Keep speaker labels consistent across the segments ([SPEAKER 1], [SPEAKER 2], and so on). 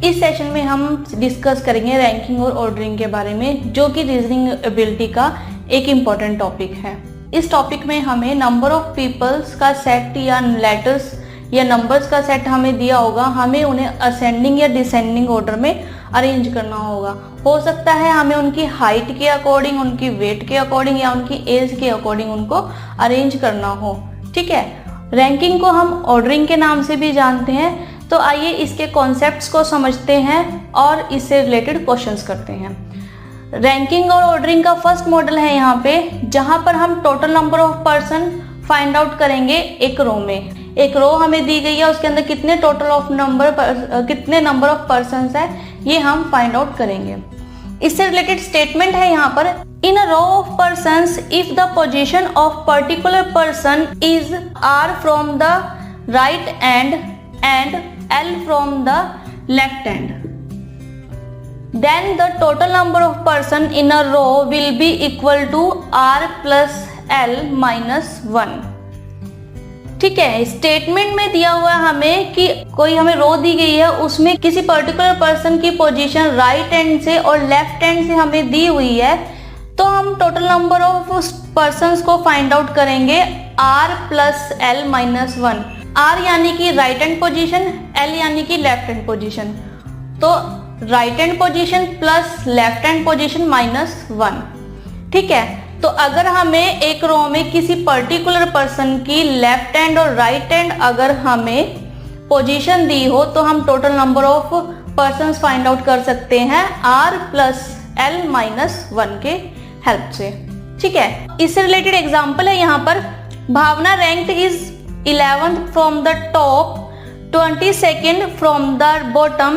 [SPEAKER 1] इस सेशन में हम डिस्कस करेंगे रैंकिंग और ऑर्डरिंग के बारे में, जो कि रीजनिंग एबिलिटी का एक इम्पॉर्टेंट टॉपिक है। इस टॉपिक में हमें नंबर ऑफ पीपल्स का सेट या लेटर्स या नंबर्स का सेट हमें दिया होगा, हमें उन्हें असेंडिंग या डिसेंडिंग ऑर्डर में अरेंज करना होगा। हो सकता है हमें उनकी हाइट के अकॉर्डिंग, उनकी वेट के अकॉर्डिंग या उनकी एज के अकॉर्डिंग उनको अरेंज करना हो। ठीक है, रैंकिंग को हम ऑर्डरिंग के नाम से भी जानते हैं। तो आइए इसके कॉन्सेप्ट्स को समझते हैं और इससे रिलेटेड क्वेश्चंस करते हैं। रैंकिंग और ऑर्डरिंग का फर्स्ट मॉडल है यहाँ पे, जहाँ पर हम total number of person find out करेंगे एक रो में। एक रो हमें दी गई है, उसके अंदर कितने नंबर ऑफ पर्सन्स है ये हम फाइंड आउट करेंगे। इससे रिलेटेड स्टेटमेंट है यहाँ पर, in a row of persons if the position of particular person is R from the right and L from the left end, then the total number of person in a row will be equal to R plus L minus 1। ठीक है, statement में दिया हुआ है हमें कि कोई हमें रो दी गई है, उसमें किसी पर्टिकुलर पर्सन की पोजीशन राइट एंड से और लेफ्ट एंड से हमें दी हुई है। तो हम टोटल नंबर ऑफ पर्सन्स को फाइंड आउट करेंगे R plus L minus 1। R यानी कि राइट हैंड पोजीशन, L यानी कि लेफ्ट हैंड पोजीशन। तो right hand position plus left hand position minus 1। ठीक है, तो अगर हमें एक रो में किसी पर्टिकुलर पर्सन की लेफ्ट हैंड और राइट हैंड अगर हमें पोजीशन दी हो, तो हम total number of persons find out कर सकते हैं R प्लस L माइनस 1 के हेल्प से। ठीक है, इससे रिलेटेड एग्जाम्पल है यहाँ पर, Bhavna ranked is 11th from the top, 22nd from the bottom,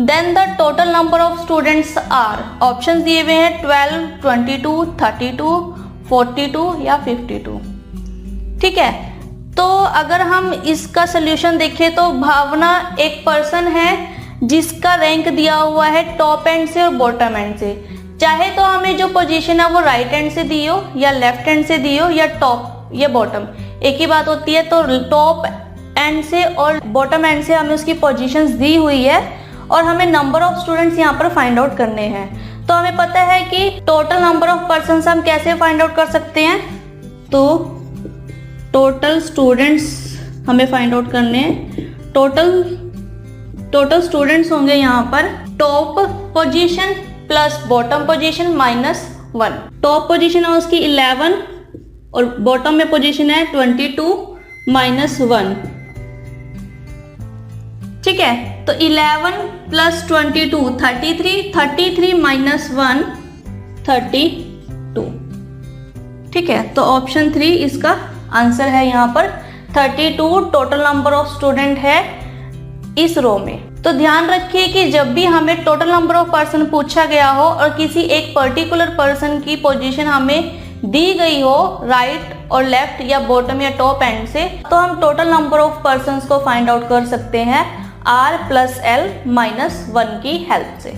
[SPEAKER 1] then the total number of students are, options दिए हुए हैं 12, 22, 32, 42 या 52। ठीक है, तो अगर हम इसका सोल्यूशन देखें तो भावना एक पर्सन है जिसका रैंक दिया हुआ है टॉप एंड से और बॉटम एंड से। चाहे तो हमें जो पोजीशन है वो राइट एंड से दी हो या लेफ्ट एंड से दी हो या टॉप या बॉटम, एक ही बात होती है। तो टॉप एंड से और बॉटम एंड से हमें उसकी पोजीशंस दी हुई है और हमें नंबर ऑफ स्टूडेंट्स यहाँ पर फाइंड आउट करने हैं। तो हमें पता है कि टोटल नंबर ऑफ पर्सन्स हम कैसे फाइंड आउट कर सकते हैं। तो टोटल स्टूडेंट्स हमें फाइंड आउट करने हैं। टोटल स्टूडेंट्स होंगे यहाँ पर top position plus bottom position minus 1। Top position है उसकी 11 और बॉटम में पोजीशन है 22 माइनस 1। ठीक है, तो 11 प्लस 22 33, 33 माइनस 1 32। ठीक है, तो ऑप्शन 3 इसका आंसर है यहाँ पर। 32 टोटल नंबर ऑफ स्टूडेंट है इस रो में। तो ध्यान रखिए कि जब भी हमें टोटल नंबर ऑफ पर्सन पूछा गया हो और किसी एक पर्टिकुलर पर्सन की पोजीशन हमें दी गई हो राइट और लेफ्ट या बॉटम या टॉप एंड से, तो हम टोटल नंबर ऑफ पर्सन्स को फाइंड आउट कर सकते हैं R प्लस L माइनस 1 की हेल्प से।